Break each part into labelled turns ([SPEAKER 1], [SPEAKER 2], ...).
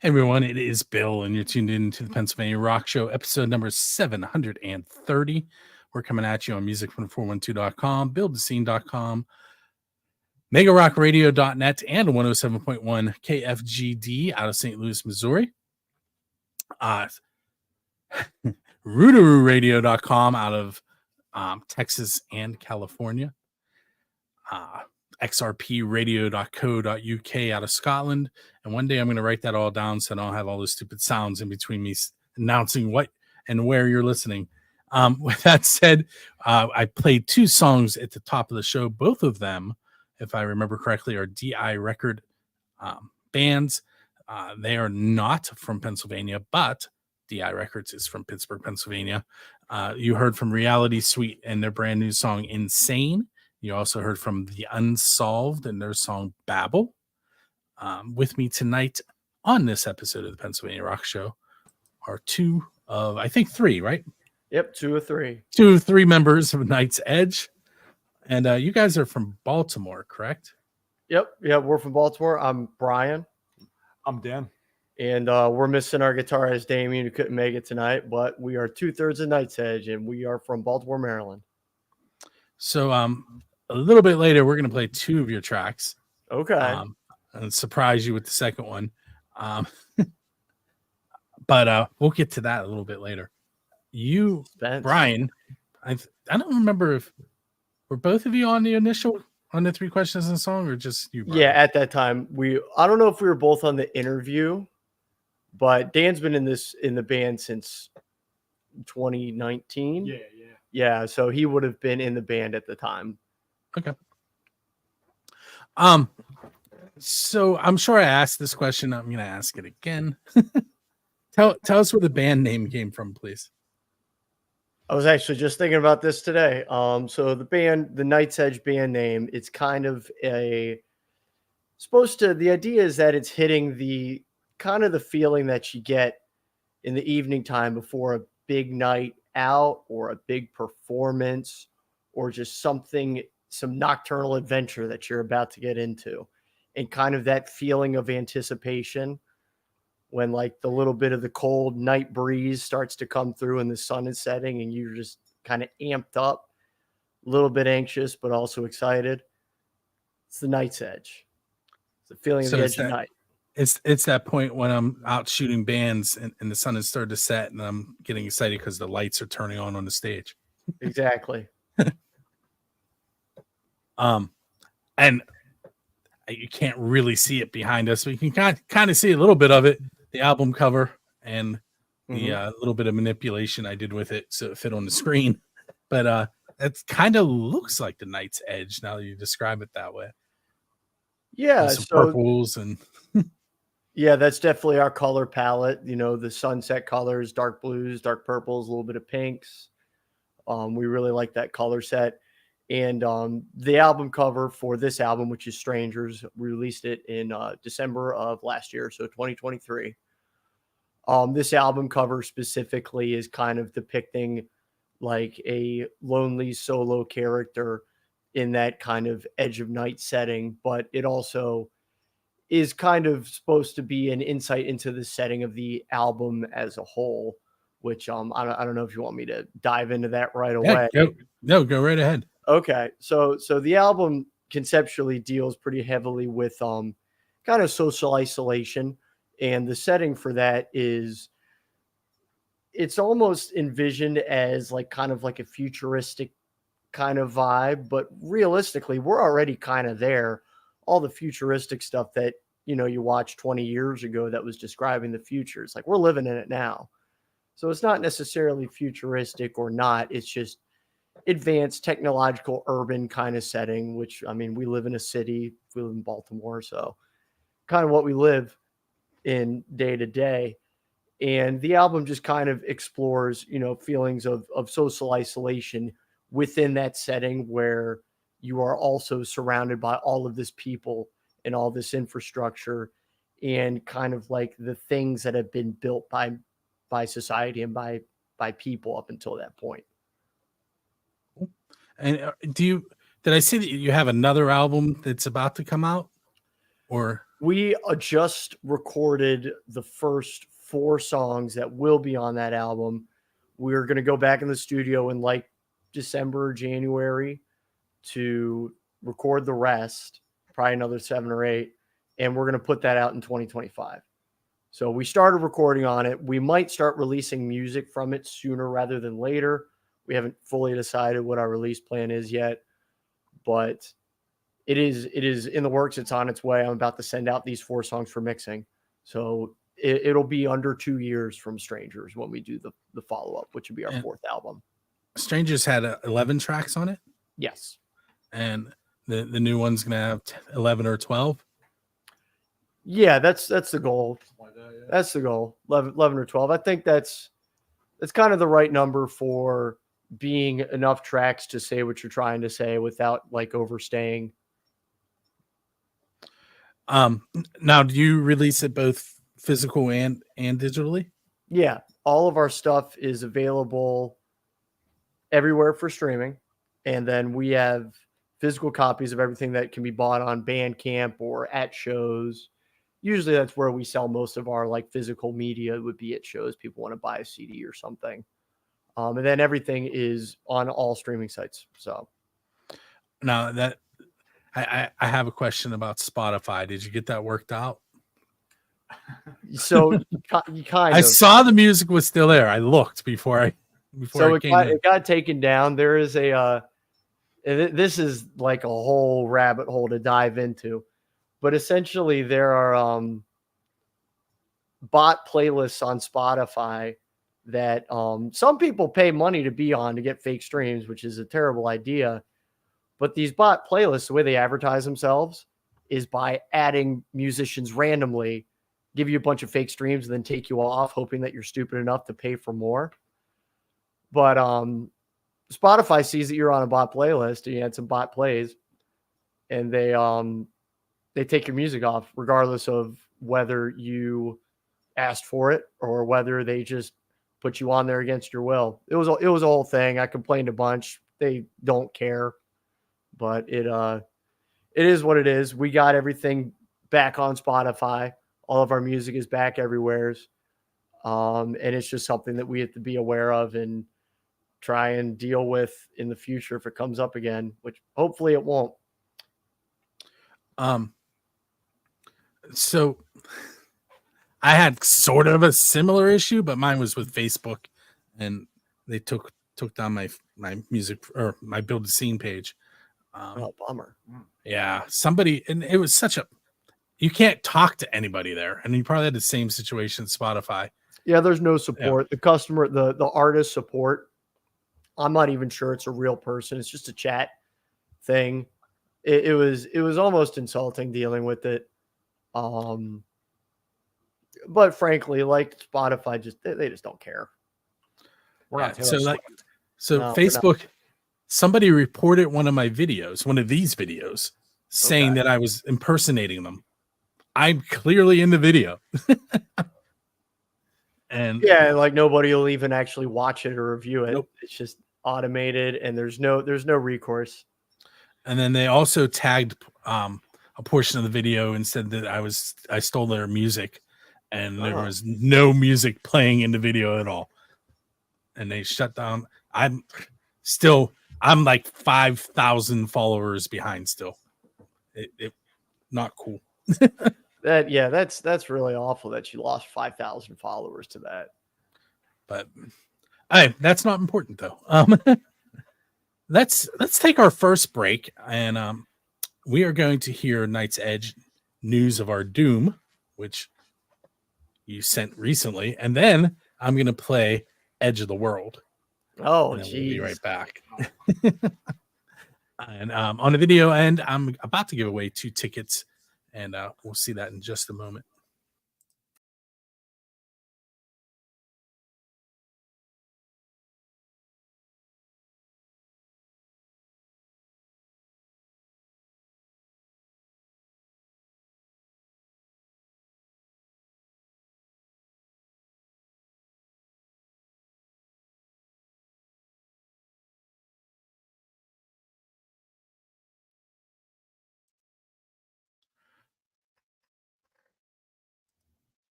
[SPEAKER 1] Hey everyone, it is Bill, and you're tuned in to the Pennsylvania Rock Show, episode number 730. We're coming at you on music412.com, buildthescene.com, megarockradio.net, and 107.1 KFGD out of St. Louis, Missouri. Rootaroораdio.com out of Texas and California. xrpradio.co.uk out of Scotland. And one day I'm going to write that all down so I don't have all those stupid sounds in between me announcing what and where you're listening. With that said, I played two songs at the top of the show. Both of them, if I remember correctly, are DI record bands. They are not from Pennsylvania, but DI Records is from Pittsburgh, Pennsylvania. You heard from Reality Suite and their brand new song Insane. You also heard from The Unsolved and their song Babel. With me tonight on this episode of the Pennsylvania Rock Show are two of, I think, three, right?
[SPEAKER 2] Yep, two or three.
[SPEAKER 1] Two of three members of Night's Edge. And you guys are from Baltimore, correct?
[SPEAKER 2] Yep, we're from Baltimore. I'm Brian.
[SPEAKER 3] I'm Dan.
[SPEAKER 2] And we're missing our guitarist, Damien, who couldn't make it tonight. But we are 2/3 of Night's Edge, and we are from Baltimore, Maryland.
[SPEAKER 1] So a little bit later, we're going to play two of your tracks.
[SPEAKER 2] Okay.
[SPEAKER 1] And surprise you with the second one. But we'll get to that a little bit later. You,
[SPEAKER 2] Spence.
[SPEAKER 1] Brian, I don't remember if were both of you on the three questions in the song, or just you, Brian?
[SPEAKER 2] Yeah, at that time, I don't know if we were both on the interview, but Dan's been in the band since 2019. Yeah, so he would have been in the band at the time.
[SPEAKER 1] Okay. So I'm sure I asked this question. I'm going to ask it again. Tell us where the band name came from, please.
[SPEAKER 2] I was actually just thinking about this today. So the Night's Edge band name, it's kind of the idea is that it's hitting the kind of the feeling that you get in the evening time before a big night out or a big performance or just some nocturnal adventure that you're about to get into, and kind of that feeling of anticipation when like the little bit of the cold night breeze starts to come through and the sun is setting and you're just kind of amped up, a little bit anxious, but also excited. It's the Night's Edge. It's the feeling of the edge of night.
[SPEAKER 1] It's that point when I'm out shooting bands and the sun has started to set and I'm getting excited because the lights are turning on the stage.
[SPEAKER 2] Exactly.
[SPEAKER 1] And you can't really see it behind us, but you can kind of see a little bit of it, the album cover and the little bit of manipulation I did with it so it fit on the screen. But it kind of looks like the Night's Edge now that you describe it that way.
[SPEAKER 2] Yeah,
[SPEAKER 1] some purples and
[SPEAKER 2] yeah, that's definitely our color palette. You know, the sunset colors, dark blues, dark purples, a little bit of pinks. We really like that color set. And the album cover for this album, which is Strangers, we released it in December of last year, so 2023. This album cover specifically is kind of depicting like a lonely solo character in that kind of edge of night setting, but it also is kind of supposed to be an insight into the setting of the album as a whole, which I don't know if you want me to dive into that right away.
[SPEAKER 1] Go right ahead.
[SPEAKER 2] Okay, so the album conceptually deals pretty heavily with kind of social isolation, and the setting for that is it's almost envisioned as like kind of like a futuristic kind of vibe, but realistically, we're already kind of there. All the futuristic stuff that you watched 20 years ago that was describing the future, it's like we're living in it now. So it's not necessarily futuristic or not. It's just advanced technological urban kind of setting, which I mean, we live in a city, we live in Baltimore, so kind of what we live in day to day. And the album just kind of explores, feelings of social isolation within that setting where you are also surrounded by all of this people and all this infrastructure and kind of like the things that have been built by society and by people up until that point.
[SPEAKER 1] And did I see that you have another album that's about to come out? Or
[SPEAKER 2] We just recorded the first 4 songs that will be on that album. We're gonna go back in the studio in, like, December or January to record the rest, probably another 7 or 8, and we're gonna put that out in 2025. So we started recording on it. We might start releasing music from it sooner rather than later. We haven't fully decided what our release plan is yet, but it is in the works. It's on its way. I'm about to send out these 4 songs for mixing. So it'll be under 2 years from Strangers when we do the follow-up, which would be our
[SPEAKER 1] And
[SPEAKER 2] 4th album.
[SPEAKER 1] Strangers had 11 tracks on it,
[SPEAKER 2] Yes.
[SPEAKER 1] and the new one's gonna have 11 or 12.
[SPEAKER 2] Yeah, that's the goal. That's the goal. 11 or 12. I think that's kind of the right number for being enough tracks to say what you're trying to say without like overstaying.
[SPEAKER 1] Now, do you release it both physical and digitally?
[SPEAKER 2] Yeah, all of our stuff is available everywhere for streaming, and then we have physical copies of everything that can be bought on Bandcamp or at shows. Usually that's where we sell most of our like physical media, would be at shows. People want to buy a CD or something. And then everything is on all streaming sites. So
[SPEAKER 1] Now that I have a question about Spotify. Did you get that worked out?
[SPEAKER 2] so you kind
[SPEAKER 1] I
[SPEAKER 2] of.
[SPEAKER 1] saw the music was still there. I looked before I
[SPEAKER 2] So
[SPEAKER 1] came in.
[SPEAKER 2] it got taken down. There is a this is like a whole rabbit hole to dive into, but essentially there are bot playlists on Spotify that some people pay money to be on to get fake streams, which is a terrible idea. But these bot playlists, the way they advertise themselves is by adding musicians randomly, give you a bunch of fake streams, and then take you off, hoping that you're stupid enough to pay for more. But Spotify sees that you're on a bot playlist and you had some bot plays, and they take your music off regardless of whether you asked for it or whether they just put you on there against your will. It was a whole thing. I complained a bunch. They don't care, but it is what it is. We got everything back on Spotify. All of our music is back everywheres. And it's just something that we have to be aware of and try and deal with in the future if it comes up again, which hopefully it won't.
[SPEAKER 1] So I had sort of a similar issue, but mine was with Facebook, and they took down my music or my build a scene page.
[SPEAKER 2] Oh, bummer.
[SPEAKER 1] Yeah, somebody, and it was such a, you can't talk to anybody there, and you probably had the same situation at Spotify.
[SPEAKER 2] Yeah, there's no support. The customer, the artist support, I'm not even sure it's a real person. It's just a chat thing. It was almost insulting dealing with it. But frankly, like Spotify, just they just don't care. We're not Taylor Swift.
[SPEAKER 1] So
[SPEAKER 2] No, we're not.
[SPEAKER 1] Facebook, somebody reported one of these videos, saying that I was impersonating them. I'm clearly in the video. And
[SPEAKER 2] yeah, like nobody will even actually watch it or review it.
[SPEAKER 1] Nope.
[SPEAKER 2] It's just automated, and there's no recourse.
[SPEAKER 1] And then they also tagged a portion of the video and said that I stole their music, and there was no music playing in the video at all. And they shut down. I'm like 5,000 followers behind still. It not cool.
[SPEAKER 2] That's really awful that you lost 5,000 followers to that.
[SPEAKER 1] But that's not important though. Let's take our first break, and we are going to hear Night's Edge, News of Our Doom, which you sent recently, and then I'm going to play Edge of the World.
[SPEAKER 2] Oh,
[SPEAKER 1] and then we'll be right back. And on the video end, I'm about to give away 2 tickets, and we'll see that in just a moment.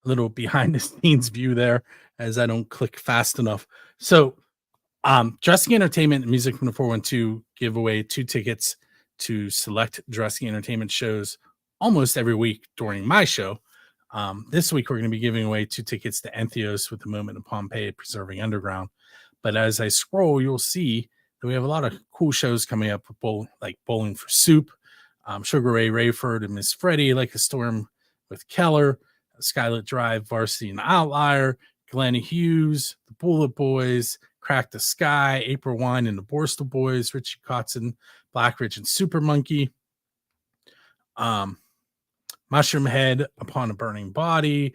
[SPEAKER 1] little behind the scenes view there as I don't click fast enough. So, Dressing Entertainment and Music from the 412 give away 2 tickets to select Dressing Entertainment shows almost every week during my show. This week, we're going to be giving away 2 tickets to Entheos with the Moment in Pompeii at Preserving Underground. But as I scroll, you'll see that we have a lot of cool shows coming up, like Bowling for Soup, Sugar Ray Rayford and Miss Freddie, Like a Storm with Keller, Skylit Drive, Varsity and Outlier, Glenn Hughes, The Bullet Boys, Crack the Sky, April Wine and the Borstal Boys, Richie Kotzen, Blackridge and Super Monkey, Mushroom Head, Upon a Burning Body,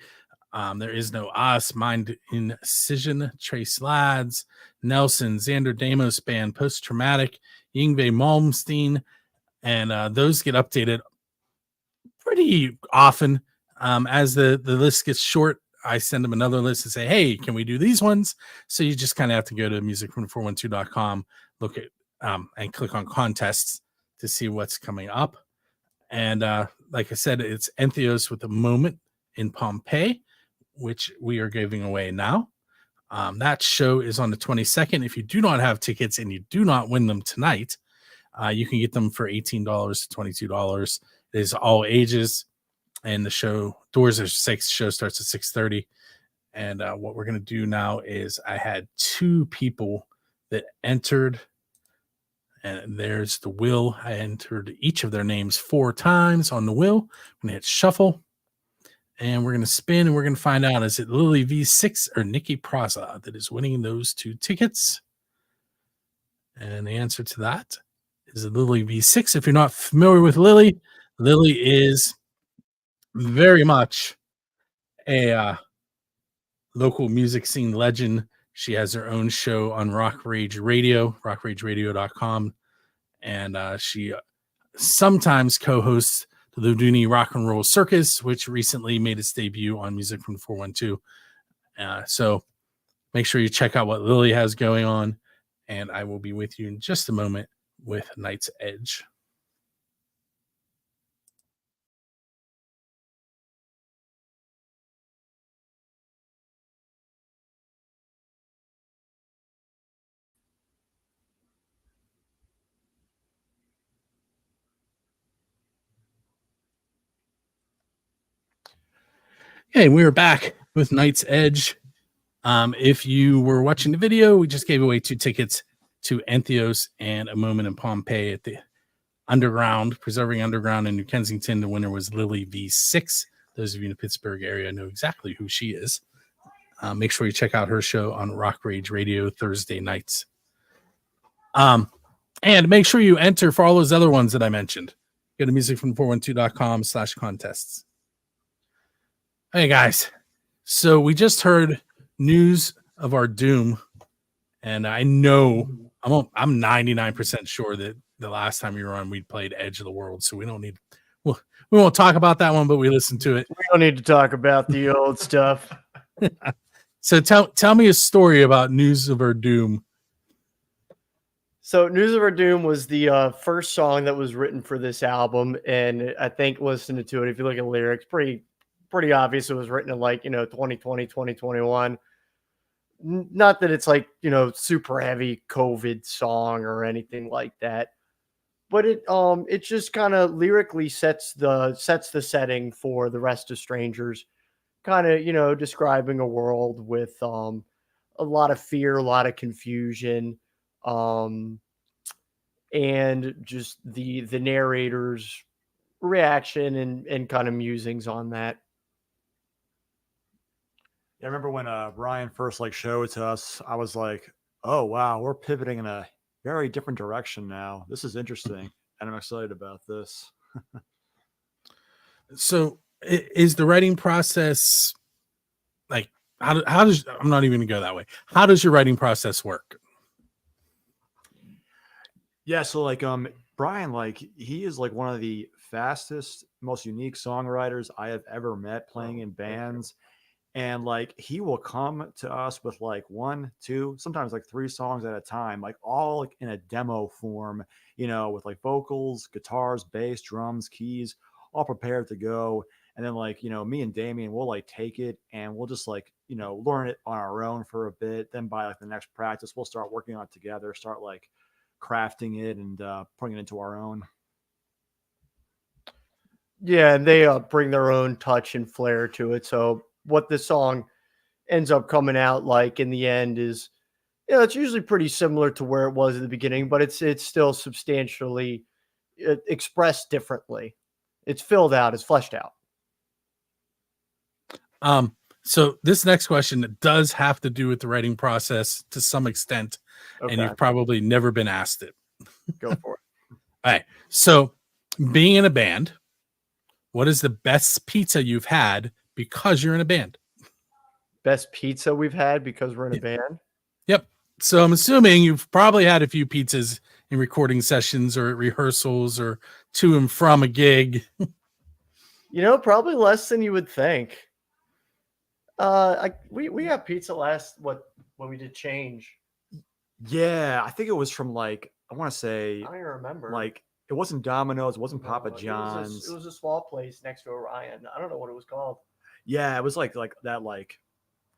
[SPEAKER 1] There Is No Us, Mind Incision, Trace Lads, Nelson, Xander Damos Band, Post Traumatic, Yngwie Malmsteen, and those get updated pretty often. As the list gets short, I send them another list and say, hey, can we do these ones? So you just kind of have to go to musicfrom412.com, look at and click on contests to see what's coming up. And like I said, it's Entheos with a Moment in Pompeii, which we are giving away now. That show is on the 22nd. If you do not have tickets and you do not win them tonight, you can get them for $18 to $22. It is all ages, and the show doors are 6. Show starts at 6:30. And what we're going to do now is I had 2 people that entered, and there's the wheel. I entered each of their names 4 times on the wheel. I'm going to hit shuffle, and we're going to spin, and we're going to find out, is it Lily V6 or Nikki Praza that is winning those 2 tickets? And the answer to that is Lily V6. If you're not familiar with Lily, Lily is very much a local music scene legend. She has her own show on Rock Rage Radio, rockrageradio.com. And she sometimes co-hosts the Luduni Rock and Roll Circus, which recently made its debut on Music from 412. So make sure you check out what Lily has going on. And I will be with you in just a moment with Night's Edge. Okay, we are back with Night's Edge. If you were watching the video, we just gave away 2 tickets to Entheos and a Moment in Pompeii at the Underground, Preserving Underground in New Kensington. The winner was Lily V6. Those of you in the Pittsburgh area know exactly who she is. Make sure you check out her show on Rock Rage Radio Thursday nights. And make sure you enter for all those other ones that I mentioned. Go to musicfrom412.com/contests. Hey guys, so we just heard news of our doom, and I know I'm 99% sure that the last time we were on, we played Edge of the World, so we won't talk about that one, but we listened to it.
[SPEAKER 2] We don't need to talk about the old stuff.
[SPEAKER 1] So tell me a story about News of Our Doom.
[SPEAKER 2] So News of Our Doom was the first song that was written for this album, and I think listening to it, if you look at the lyrics, pretty obvious it was written in 2020, 2021. Not that it's super heavy COVID song or anything like that, but it just kind of lyrically sets the setting for The Rest of Strangers, kind of describing a world with a lot of fear, a lot of confusion, and just the narrator's reaction and kind of musings on that.
[SPEAKER 3] Yeah, I remember when Ryan first showed it to us, I was like, oh wow, we're pivoting in a very different direction now. This is interesting, and I'm excited about this.
[SPEAKER 1] So is the writing process how does, I'm not even gonna go that way. How does your writing process work?
[SPEAKER 3] Yeah, so Brian, he is one of the fastest, most unique songwriters I have ever met playing in bands. And he will come to us with 1, 2, sometimes 3 songs at a time, all in a demo form, with vocals, guitars, bass, drums, keys, all prepared to go. And then like, me and Damien will like take it and we'll just like, learn it on our own for a bit. Then by like the next practice, we'll start working on it together, start like crafting it and putting it into our own.
[SPEAKER 2] Yeah, and they bring their own touch and flair to it. So what the song ends up coming out like in the end is, it's usually pretty similar to where it was at the beginning, but it's still substantially expressed differently. It's filled out, it's fleshed out.
[SPEAKER 1] So this next question does have to do with the writing process to some extent, and you've probably never been asked it.
[SPEAKER 2] Go for it.
[SPEAKER 1] All right. So being in a band, what is the best pizza you've had because you're in a band?
[SPEAKER 2] Best pizza we've had because we're in a band?
[SPEAKER 1] Yep. So I'm assuming you've probably had a few pizzas in recording sessions or at rehearsals or to and from a gig.
[SPEAKER 2] Probably less than you would think. We got pizza when we did Change.
[SPEAKER 3] Yeah, I think it was from like, I want to say,
[SPEAKER 2] I don't even remember.
[SPEAKER 3] Like, it wasn't Domino's, it wasn't Papa
[SPEAKER 2] No,
[SPEAKER 3] John's.
[SPEAKER 2] It was a small place next to Orion. I don't know what it was called.
[SPEAKER 3] Yeah, it was like that, like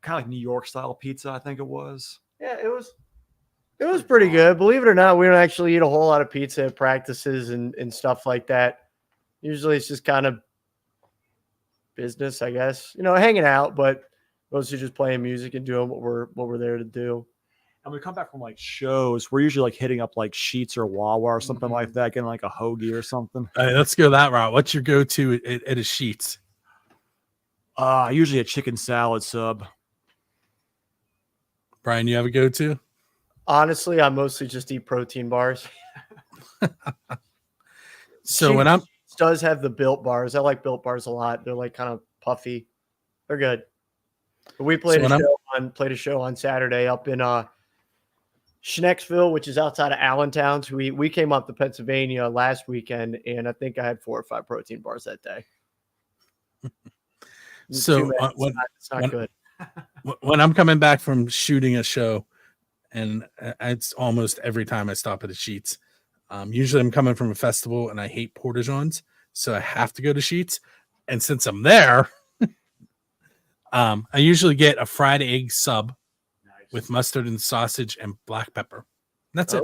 [SPEAKER 3] kind of like New York style pizza, I think it was.
[SPEAKER 2] Yeah, it was pretty good. Believe it or not, we don't actually eat a whole lot of pizza at practices and stuff like that. Usually it's just kind of business, I guess. Hanging out, but mostly just playing music and doing what we're there to do.
[SPEAKER 3] And we come back from like shows, we're usually like hitting up like Sheets or Wawa or something like that, getting like a hoagie or something.
[SPEAKER 1] All right, let's go that route. What's your go-to at a Sheets?
[SPEAKER 3] Usually a chicken salad sub.
[SPEAKER 1] Brian, you have a go-to?
[SPEAKER 2] Honestly, I mostly just eat protein bars.
[SPEAKER 1] So when
[SPEAKER 2] does have the Built bars. I like Built bars a lot. They're like kind of puffy. They're good. But we played a show on Saturday up in Schnecksville, which is outside of Allentown. So we came up to Pennsylvania last weekend, and I think I had 4 or 5 protein bars that day.
[SPEAKER 1] So
[SPEAKER 2] it's not good.
[SPEAKER 1] When I'm coming back from shooting a show, and it's almost every time I stop at a Sheets. Usually I'm coming from a festival and I hate porta-johns, so I have to go to Sheets. And since I'm there, I usually get a fried egg sub with mustard and sausage and black pepper. And that's it.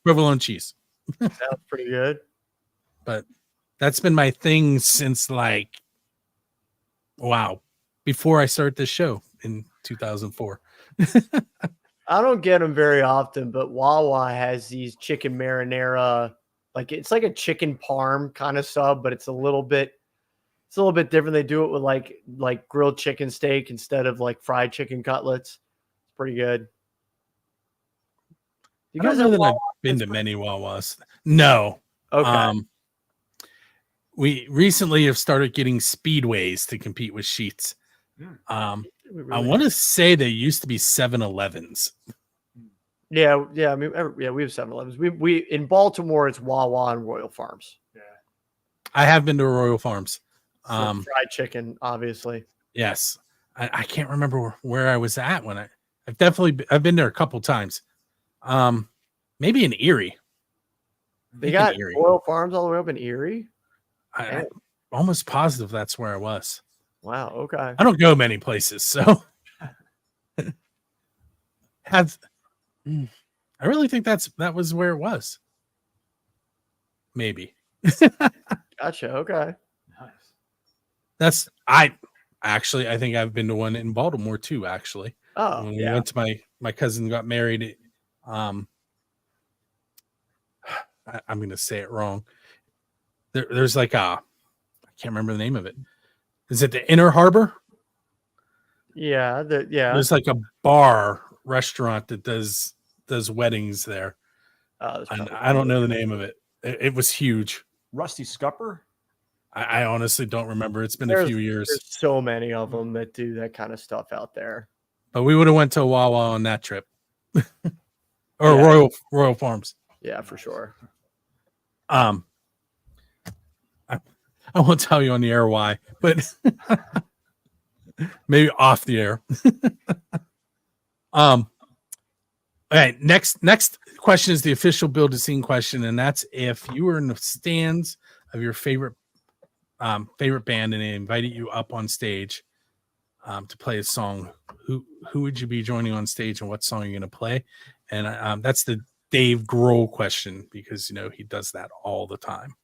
[SPEAKER 1] Provolone cheese.
[SPEAKER 2] Sounds pretty good.
[SPEAKER 1] But that's been my thing since before I started this show in 2004.
[SPEAKER 2] I don't get them very often, but Wawa has these chicken marinara, it's like a chicken parm kind of sub, but it's a little bit different. They do it with like grilled chicken steak instead of like fried chicken cutlets. It's pretty good.
[SPEAKER 1] I don't know that I've been to many Wawas. No.
[SPEAKER 2] Okay.
[SPEAKER 1] We recently have started getting speedways to compete with Sheets. I want to say they used to be 7-Elevens.
[SPEAKER 2] Yeah. I mean, we have 7-Elevens. We in Baltimore, it's Wawa and Royal Farms.
[SPEAKER 3] Yeah,
[SPEAKER 1] I have been to Royal Farms.
[SPEAKER 2] Fried chicken, obviously.
[SPEAKER 1] Yes, I can't remember where I was at when I've been there a couple times. Maybe in Erie.
[SPEAKER 2] They got Royal Farms all the way up in Erie.
[SPEAKER 1] I'm almost positive that's where I was.
[SPEAKER 2] Wow. Okay.
[SPEAKER 1] I don't go many places, so I really think that was where it was. Maybe.
[SPEAKER 2] Gotcha. Okay.
[SPEAKER 3] nice.
[SPEAKER 1] I think I've been to one in Baltimore too. Actually, when we went to my cousin got married. I'm going to say it wrong. There's like I can't remember the name of it. Is it the Inner Harbor?
[SPEAKER 2] Yeah.
[SPEAKER 1] There's like a bar restaurant that does weddings there. I don't know the name of it. It was huge.
[SPEAKER 3] Rusty Scupper?
[SPEAKER 1] I honestly don't remember. It's been a few years.
[SPEAKER 2] There's so many of them that do that kind of stuff out there.
[SPEAKER 1] But we would have went to Wawa on that trip. Or Royal Farms.
[SPEAKER 2] Yeah, for sure.
[SPEAKER 1] I won't tell you on the air why, but maybe off the air. All right, next question is the official Build a Scene question, and that's if you were in the stands of your favorite favorite band and they invited you up on stage to play a song, who would you be joining on stage and what song are you going to play? And that's the Dave Grohl question, because he does that all the time.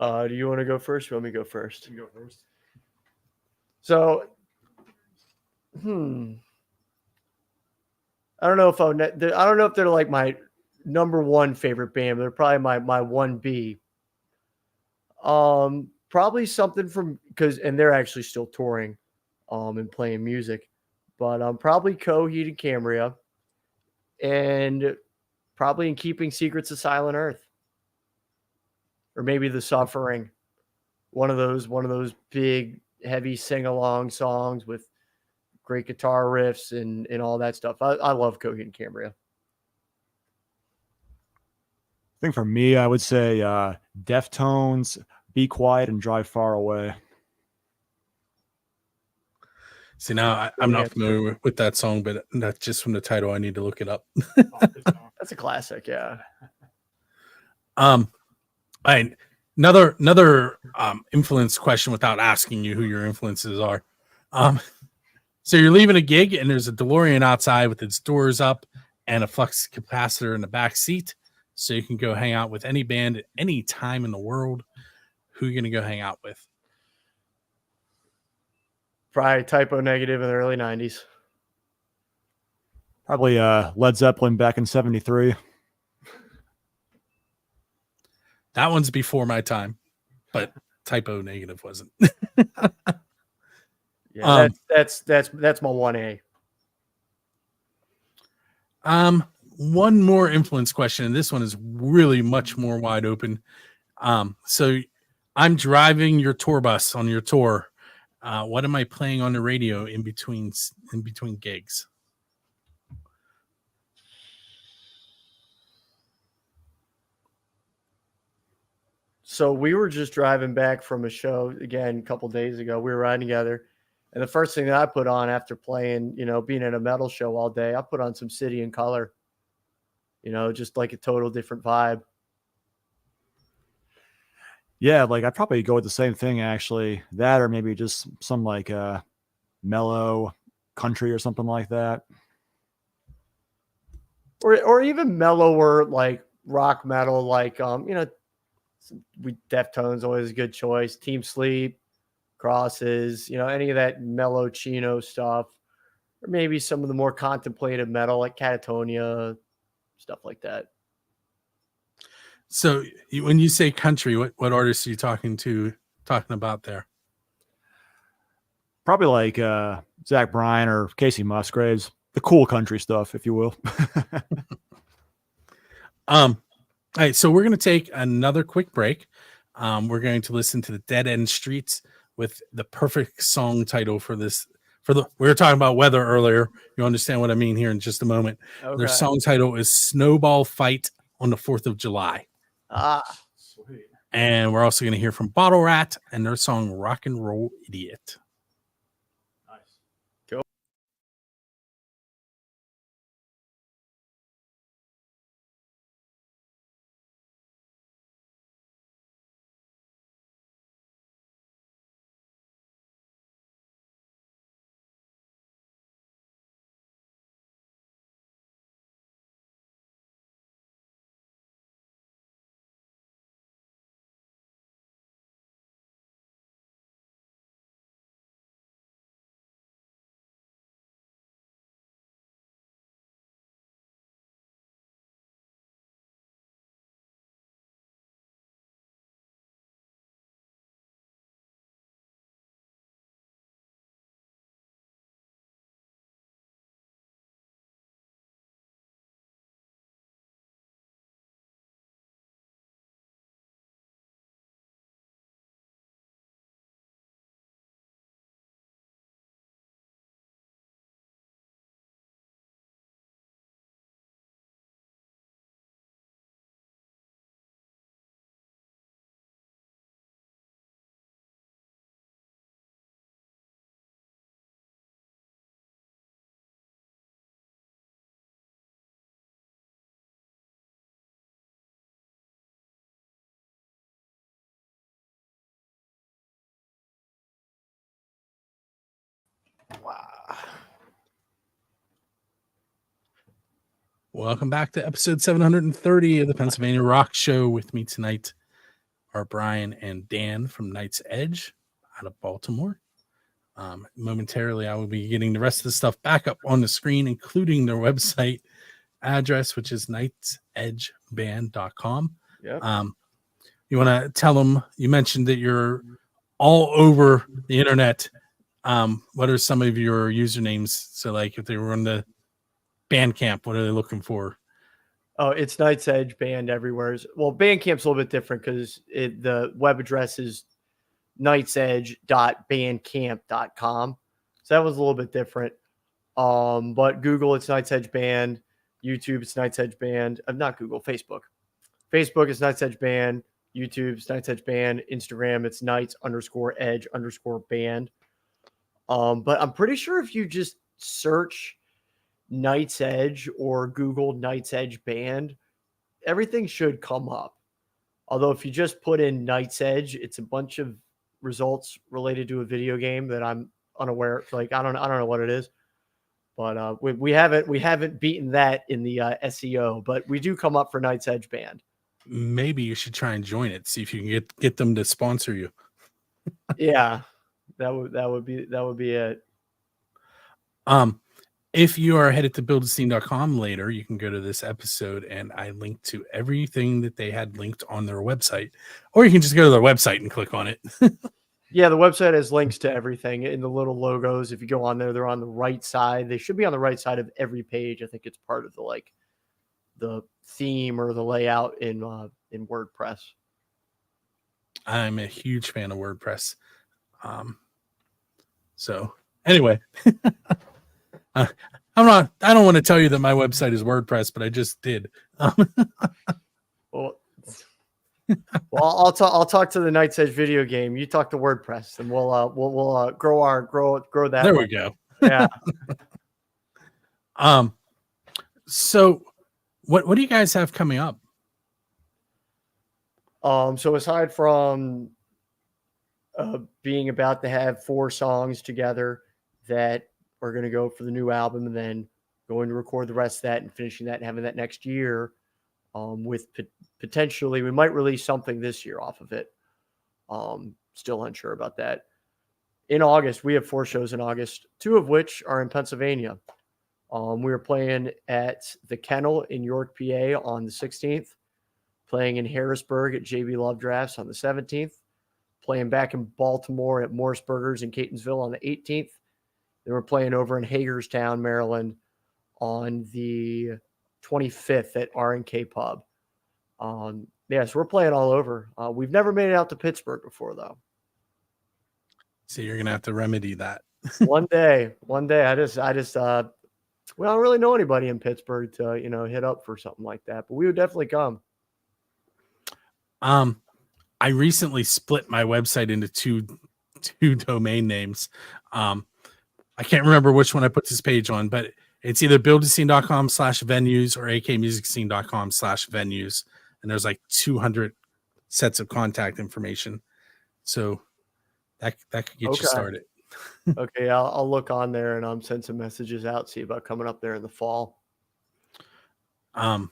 [SPEAKER 2] Do you want to go first? Or let me go first.
[SPEAKER 3] You go first.
[SPEAKER 2] So, I don't know if I don't know if they're like my number one favorite band, but they're probably my 1B. Probably something from and they're actually still touring, and playing music, but probably Coheed and Cambria, and probably In Keeping Secrets of Silent Earth, or maybe The Suffering. One of those big, heavy sing-along songs with great guitar riffs and all that stuff. I love Coheed and Cambria.
[SPEAKER 3] I think for me, I would say Deftones, Be Quiet and Drive Far Away.
[SPEAKER 1] See, now I'm not familiar with that song, but that's just from the title. I need to look it up.
[SPEAKER 2] That's a classic, yeah.
[SPEAKER 1] Another influence question without asking you who your influences are. So you're leaving a gig and there's a DeLorean outside with its doors up and a flux capacitor in the back seat, so you can go hang out with any band at any time in the world. Who are you going to go hang out with?
[SPEAKER 2] Probably Typo Negative in the early 90s.
[SPEAKER 3] Probably Led Zeppelin back in 73.
[SPEAKER 1] That one's before my time, but Typo Negative wasn't.
[SPEAKER 2] Yeah, that's my 1A.
[SPEAKER 1] One more influence question, and this one is really much more wide open. So I'm driving your tour bus on your tour. What am I playing on the radio in between gigs?
[SPEAKER 2] So we were just driving back from a show again a couple days ago. We were riding together, and the first thing that I put on after playing, being at a metal show all day, I put on some City and Color. Just like a total different vibe.
[SPEAKER 3] Yeah, like I'd probably go with the same thing actually. That, or maybe just some like mellow country or something like that.
[SPEAKER 2] Or even mellower, like rock metal, like Deftones always a good choice. Team Sleep, Crosses, any of that mellow chino stuff, or maybe some of the more contemplative metal like Catatonia, stuff like that.
[SPEAKER 1] So when you say country, what artists are you talking about there?
[SPEAKER 3] Probably like Zach Bryan or Casey Musgraves, the cool country stuff, if you will.
[SPEAKER 1] All right, so we're going to take another quick break. We're going to listen to the Dead End Streets with the perfect song title for this. We were talking about weather earlier. You'll understand what I mean here in just a moment. Okay. Their song title is Snowball Fight on the 4th of July.
[SPEAKER 3] Sweet.
[SPEAKER 1] And we're also going to hear from Bottle Rat and their song Rock and Roll Idiot.
[SPEAKER 2] Wow.
[SPEAKER 1] Welcome back to episode 730 of the Pennsylvania Rock Show. With me tonight are Brian and Dan from Knight's Edge out of Baltimore. Momentarily, I will be getting the rest of the stuff back up on the screen, including their website address, which is knightsedgeband.com.
[SPEAKER 2] Yep.
[SPEAKER 1] You want to tell them, you mentioned that you're all over the internet. What are some of your usernames? So, like, if they were on the Bandcamp, what are they looking for?
[SPEAKER 2] Oh, it's Knight's Edge Band everywhere. Well, Bandcamp's a little bit different because the web address is knightsedge.bandcamp.com. So that was a little bit different. But Google, it's Knight's Edge Band. YouTube, it's Knight's Edge Band. Not Google, Facebook. Facebook is Knight's Edge Band. YouTube, it's Knight's Edge Band. Instagram, it's Knights_Edge_band. But I'm pretty sure if you just search Knight's Edge or Google Knight's Edge Band, everything should come up. Although if you just put in Knight's Edge, it's a bunch of results related to a video game that I'm unaware. Like I don't know what it is, but we haven't beaten that in the SEO. But we do come up for Knight's Edge Band.
[SPEAKER 1] Maybe you should try and join it. See if you can get them to sponsor you.
[SPEAKER 2] Yeah, that would be it.
[SPEAKER 1] If you are headed to buildascene.com later, you can go to this episode and I linked to everything that they had linked on their website, or you can just go to their website and click on it.
[SPEAKER 2] Yeah, the website has links to everything in the little logos. If you go on there, they're on the right side. They should be on the right side of every page. I think it's part of the theme or the layout in WordPress.
[SPEAKER 1] I'm a huge fan of WordPress. So anyway, I don't want to tell you that my website is WordPress, but I just did.
[SPEAKER 2] Well, I'll talk to the Knight's Edge video game. You talk to WordPress, and we'll grow that.
[SPEAKER 1] There
[SPEAKER 2] way.
[SPEAKER 1] we go.
[SPEAKER 2] Yeah.
[SPEAKER 1] So what do you guys have coming up?
[SPEAKER 2] So aside from being about to have 4 songs together that are going to go for the new album, and then going to record the rest of that and finishing that and having that next year, with potentially we might release something this year off of it. Still unsure about that. In August, we have 4 shows in August, 2 of which are in Pennsylvania. We are playing at the Kennel in York, PA on the 16th, playing in Harrisburg at JB Love Drafts on the 17th, playing back in Baltimore at Morse Burgers in Catonsville on the 18th. Then we're playing over in Hagerstown, Maryland on the 25th at R&K Pub. So we're playing all over. We've never made it out to Pittsburgh before, though.
[SPEAKER 1] So you're gonna have to remedy that.
[SPEAKER 2] One day. I just we don't really know anybody in Pittsburgh to hit up for something like that, but we would definitely come.
[SPEAKER 1] I recently split my website into two domain names. I can't remember which one I put this page on, but it's either buildascene.com/venues or akmusicscene.com/venues. And there's like 200 sets of contact information. So that could get you started.
[SPEAKER 2] Okay. I'll look on there and send some messages out, see about coming up there in the fall.
[SPEAKER 1] And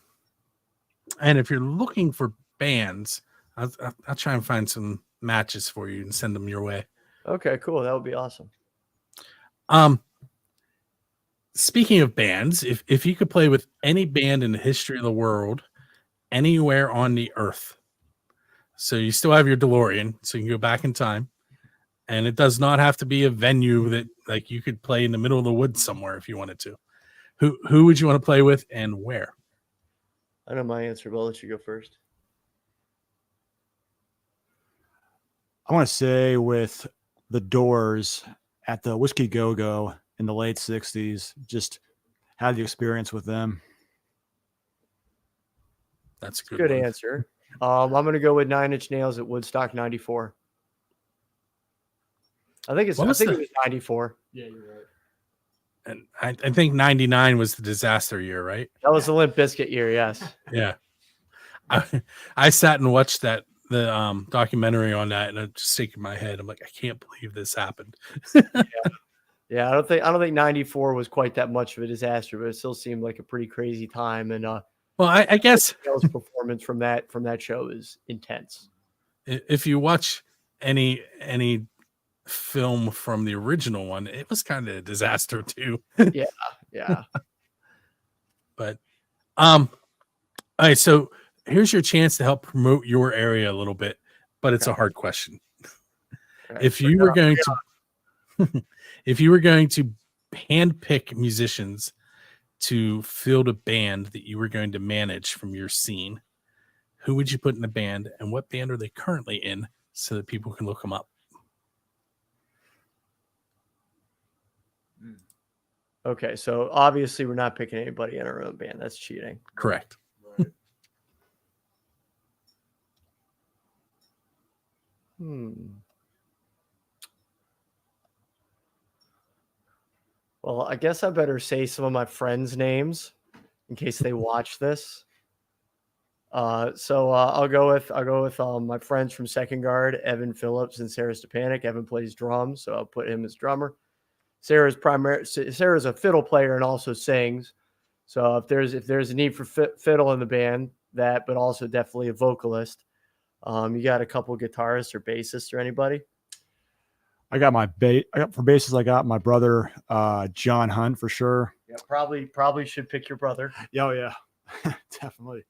[SPEAKER 1] if you're looking for bands, I'll try and find some matches for you and send them your way.
[SPEAKER 2] Okay, cool. That would be awesome.
[SPEAKER 1] Speaking of bands, if you could play with any band in the history of the world, anywhere on the earth, so you still have your DeLorean, so you can go back in time, and it does not have to be a venue that like you could play in the middle of the woods somewhere if you wanted to. Who would you want to play with and where?
[SPEAKER 2] I know my answer, but I'll let you go first.
[SPEAKER 3] I want to say with the Doors at the Whiskey Go-Go in the late 60s, just had the experience with them.
[SPEAKER 1] That's a
[SPEAKER 2] good answer. I'm going to go with 9 Inch Nails at Woodstock 94. I think it was 94.
[SPEAKER 3] Yeah, you're right.
[SPEAKER 1] And I think 99 was the disaster year, right?
[SPEAKER 2] That was the Limp Bizkit year, yes.
[SPEAKER 1] Yeah. I sat and watched the documentary on that, and I'm just shaking my head. I'm like, I can't believe this happened.
[SPEAKER 2] Yeah. Yeah, I don't think 94 was quite that much of a disaster, but it still seemed like a pretty crazy time. And
[SPEAKER 1] Well, I guess
[SPEAKER 2] Dale's performance from that show is intense.
[SPEAKER 1] if you watch any film from the original one, it was kind of a disaster too.
[SPEAKER 2] Yeah.
[SPEAKER 1] But all right, so here's your chance to help promote your area a little bit, but it's a hard question.
[SPEAKER 2] All right,
[SPEAKER 1] If you were going to if you were going to handpick musicians to field a band that you were going to manage from your scene, who would you put in the band, and what band are they currently in, so that people can look them up?
[SPEAKER 2] Okay, so obviously we're not picking anybody in our own band. That's cheating.
[SPEAKER 1] Correct.
[SPEAKER 2] Well, I guess I better say some of my friends' names in case they watch this. So I'll go with my friends from Second Guard, Evan Phillips and Sarah Stepanek. Evan plays drums, so I'll put him as drummer. Sarah's a fiddle player and also sings. So if there's a need for fiddle in the band, but also definitely a vocalist. You got a couple guitarists or bassists or anybody?
[SPEAKER 3] I got for basses. I got my brother, John Hunt, for sure.
[SPEAKER 2] Yeah, probably should pick your brother.
[SPEAKER 3] Oh yeah, definitely.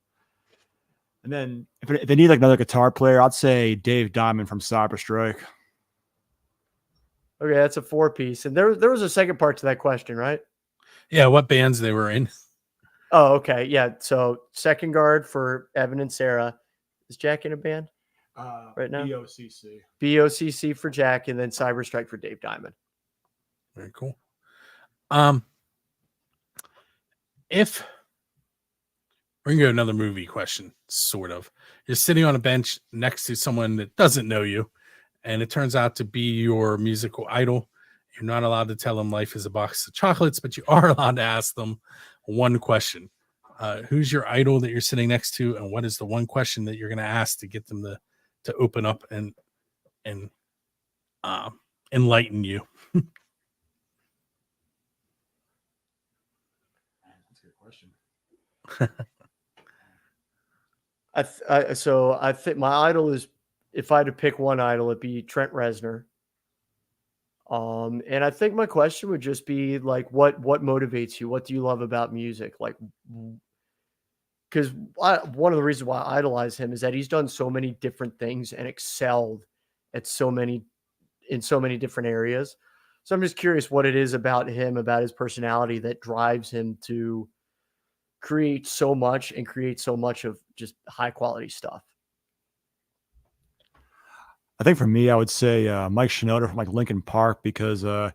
[SPEAKER 3] And then if they need like another guitar player, I'd say Dave Diamond from Cyber Strike.
[SPEAKER 2] Okay, that's a 4-piece. And there was a second part to that question, right?
[SPEAKER 1] Yeah, what bands they were in.
[SPEAKER 2] Oh, okay. Yeah. So Second Guard for Evan and Sarah. Is Jack in a band right now? BOCC for Jack, and then Cyber Strike for Dave Diamond.
[SPEAKER 1] Very cool. If we're gonna go another movie question, sort of. You're sitting on a bench next to someone that doesn't know you, and it turns out to be your musical idol. You're not allowed to tell them life is a box of chocolates, but you are allowed to ask them one question. Who's your idol that you're sitting next to, and what is the one question that you're going to ask to get them to open up and enlighten you?
[SPEAKER 3] That's a good question.
[SPEAKER 2] So I think my idol is, if I had to pick one idol, it'd be Trent Reznor. And I think my question would just be like, what motivates you? What do you love about music? Like, because one of the reasons why I idolize him is that he's done so many different things and excelled in so many different areas. So I'm just curious what it is about him, about his personality, that drives him to create so much of just high quality stuff.
[SPEAKER 3] I think for me, I would say Mike Shinoda from like Linkin Park, because I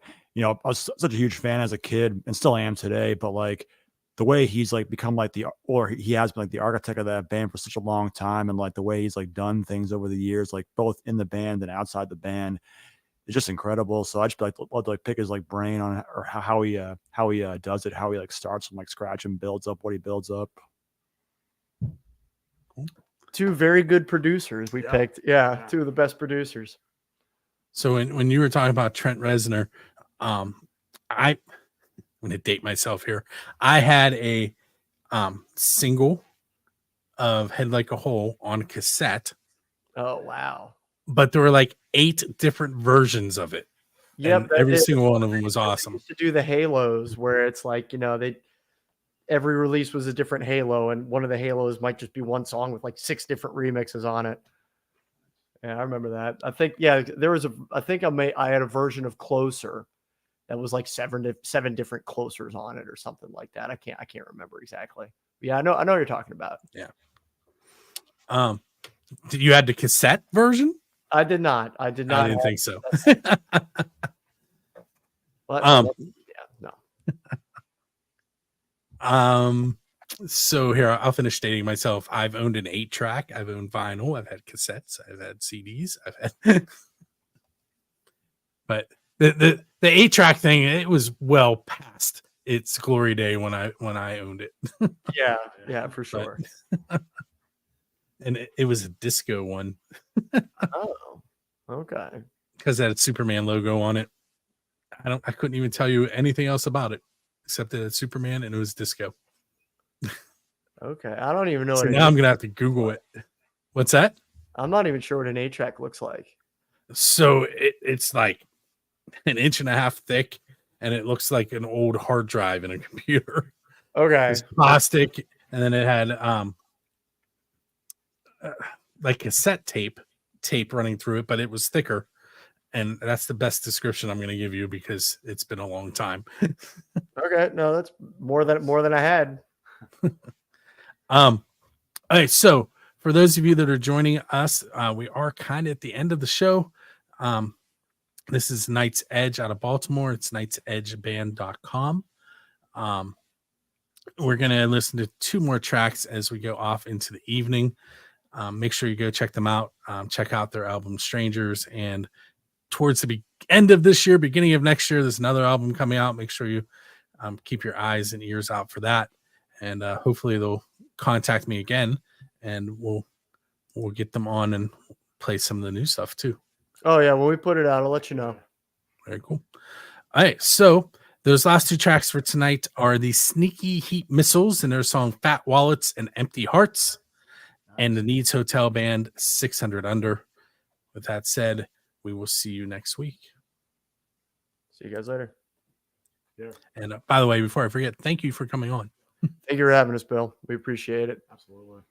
[SPEAKER 3] was such a huge fan as a kid and still am today. But like the way he's like become like he has been like the architect of that band for such a long time, and like the way he's like done things over the years, like both in the band and outside the band, is just incredible. So I just love to like pick his like brain on or how he does it, how he like starts from like scratch and builds up what he builds up.
[SPEAKER 2] Cool. Two very good producers we picked. Yeah, two of the best producers.
[SPEAKER 1] So when you were talking about Trent Reznor, I'm going to date myself here. I had a single of Head Like a Hole on cassette.
[SPEAKER 2] Oh, wow.
[SPEAKER 1] But there were like 8 different versions of it.
[SPEAKER 2] Yep.
[SPEAKER 1] Every single one of them was awesome.
[SPEAKER 2] To do the Halos, where it's like, every release was a different Halo, and one of the Halos might just be one song with like 6 different remixes on it. Yeah, I remember that. I think, I had a version of Closer that was like 7 different Closers on it or something like that. I can't remember exactly. But yeah, I know what you're talking about.
[SPEAKER 1] Yeah. Did you had the cassette version?
[SPEAKER 2] I did not. I didn't
[SPEAKER 1] think so.
[SPEAKER 2] No.
[SPEAKER 1] So here, I'll finish stating myself. I've owned an 8-track. I've owned vinyl. I've had cassettes. I've had CDs. I've had, but the 8-track thing, it was well past its glory day when I owned it.
[SPEAKER 2] Yeah, for sure.
[SPEAKER 1] And it was a disco one.
[SPEAKER 2] Oh, okay.
[SPEAKER 1] Because it had a Superman logo on it. I couldn't even tell you anything else about it except that it's Superman and it was disco.
[SPEAKER 2] Okay, I don't even know.
[SPEAKER 1] So
[SPEAKER 2] what
[SPEAKER 1] now I'm gonna have to Google it. What's that?
[SPEAKER 2] I'm not even sure what an 8-track looks like.
[SPEAKER 1] So it's like an inch and a half thick, and it looks like an old hard drive in a computer.
[SPEAKER 2] Okay,
[SPEAKER 1] It's plastic, and then it had like cassette tape running through it, but it was thicker. And that's the best description I'm going to give you because it's been a long time.
[SPEAKER 2] okay, no, that's more than I had.
[SPEAKER 1] All right, so for those of you that are joining us, we are kind of at the end of the show. This is Night's Edge out of Baltimore. It's nightsedgeband.com. We're going to listen to 2 more tracks as we go off into the evening. Make sure you go check them out. Check out their album Strangers. And towards the end of this year, beginning of next year, there's another album coming out. Make sure you keep your eyes and ears out for that. And hopefully they'll contact me again, and we'll get them on and play some of the new stuff too.
[SPEAKER 2] Oh yeah, when we put it out, I'll let you know.
[SPEAKER 1] Very cool. All right, so those last 2 tracks for tonight are the Sneaky Heat Missiles and their song Fat Wallets and Empty Hearts, and the Needs Hotel Band 600 Under. With that said, we will see you next week.
[SPEAKER 2] See you guys later.
[SPEAKER 3] Yeah.
[SPEAKER 1] And by the way, before I forget, thank you for coming on.
[SPEAKER 2] Thank you for having us, Bill. We appreciate it.
[SPEAKER 3] Absolutely.